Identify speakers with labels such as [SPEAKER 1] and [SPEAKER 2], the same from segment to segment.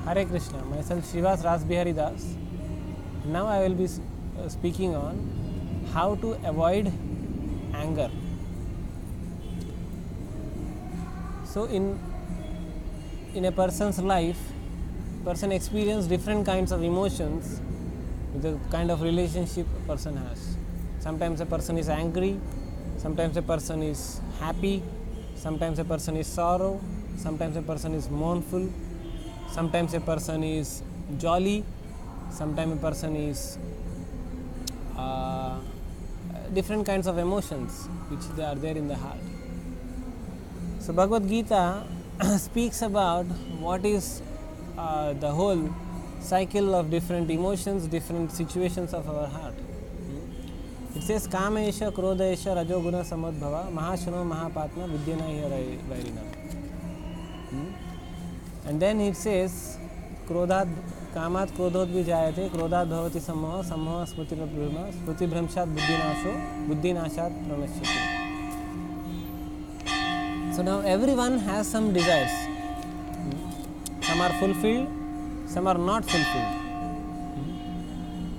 [SPEAKER 1] Hare Krishna, myself Srivas Rasbihari Das. Now I will be speaking on how to avoid anger. So in a person's life, person experiences different kinds of emotions with the kind of relationship a person has. Sometimes a person is angry, sometimes a person is happy, sometimes a person is sorrow, sometimes a person is mournful, sometimes a person is jolly, sometimes a person is different kinds of emotions which they are there in the heart. So Bhagavad Gita speaks about what is the whole cycle of different emotions, different situations of our heart. It says Kamesha, Krodesha, Rajoguna, Samadbhava, Mahashano, Mahapatma, Vidyana, Vairina. And then it says Krodhat, Kamat, Krodhot Vijayate, Krodhat Bhavati Sammoha, Sammoha Smriti Prabhuma, Smriti Bhramshat Buddhinasho, Buddhinashat Pranashyati. So now everyone has some desires. Some are fulfilled, some are not fulfilled.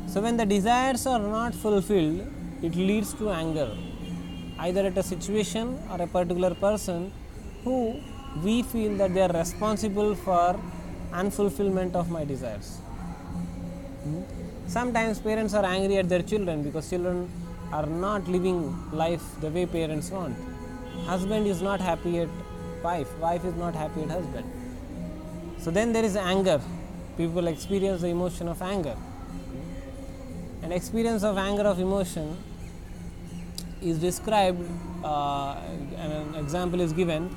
[SPEAKER 1] So when the desires are not fulfilled, it leads to anger, either at a situation or a particular person who we feel that they are responsible for unfulfillment of my desires. Sometimes parents are angry at their children because children are not living life the way parents want. Husband is not happy at wife, wife is not happy at husband. So then there is anger. People experience the emotion of anger. An experience of anger of emotion is described, an example is given.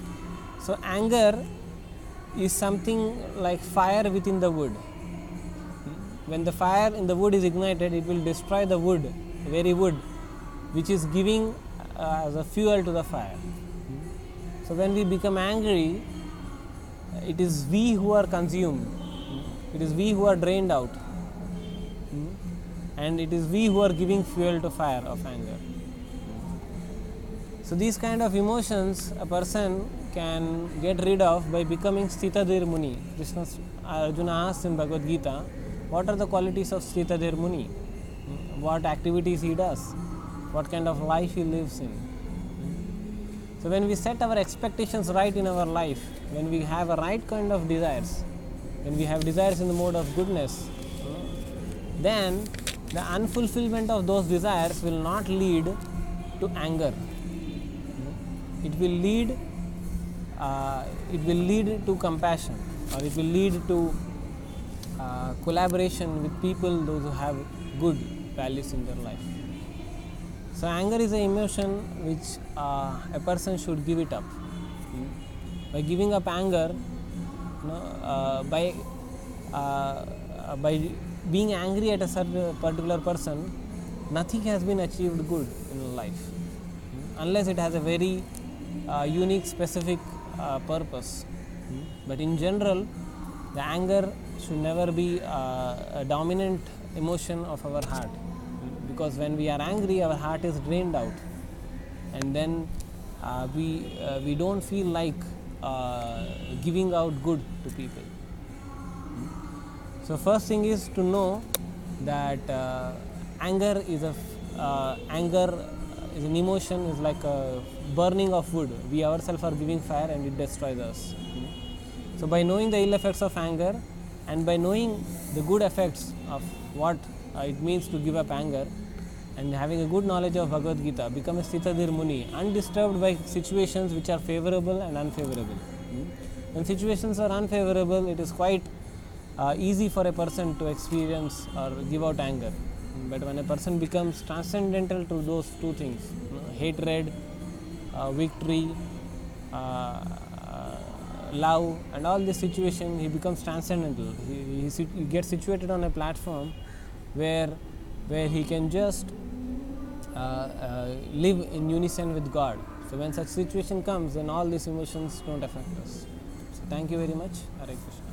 [SPEAKER 1] So anger is something like fire within the wood. When the fire in the wood is ignited, it will destroy the wood, the very wood, which is giving as a fuel to the fire. So when we become angry, it is we who are consumed, it is we who are drained out, and it is we who are giving fuel to fire of anger. So these kind of emotions a person can get rid of by becoming Sthitadir Muni. Arjuna asks in Bhagavad Gita, what are the qualities of Sthitadir Muni? What activities he does? What kind of life he lives in? So when we set our expectations right in our life, when we have a right kind of desires, when we have desires in the mode of goodness, then the unfulfillment of those desires will not lead to anger. It will lead to compassion, or it will lead to collaboration with people, those who have good values in their life. So anger is an emotion which a person should give it up. By giving up anger, by being angry at a certain particular person, nothing has been achieved good in life, unless it has a very unique, specific purpose. But in general, the anger should never be a dominant emotion of our heart, because when we are angry, our heart is drained out, and then we don't feel like giving out good to people. So first thing is to know that anger is an emotion, is like a burning of wood. We ourselves are giving fire and it destroys us. So by knowing the ill effects of anger and by knowing the good effects of what it means to give up anger, and having a good knowledge of Bhagavad Gita, become a Sthitadir Muni, undisturbed by situations which are favorable and unfavorable. When situations are unfavorable, it is quite easy for a person to experience or give out anger. But when a person becomes transcendental to those two things, hatred, victory, love, and all this situation, he becomes transcendental. He gets situated on a platform where he can just live in unison with God. So when such situation comes, then all these emotions don't affect us. So thank you very much. Hare Krishna.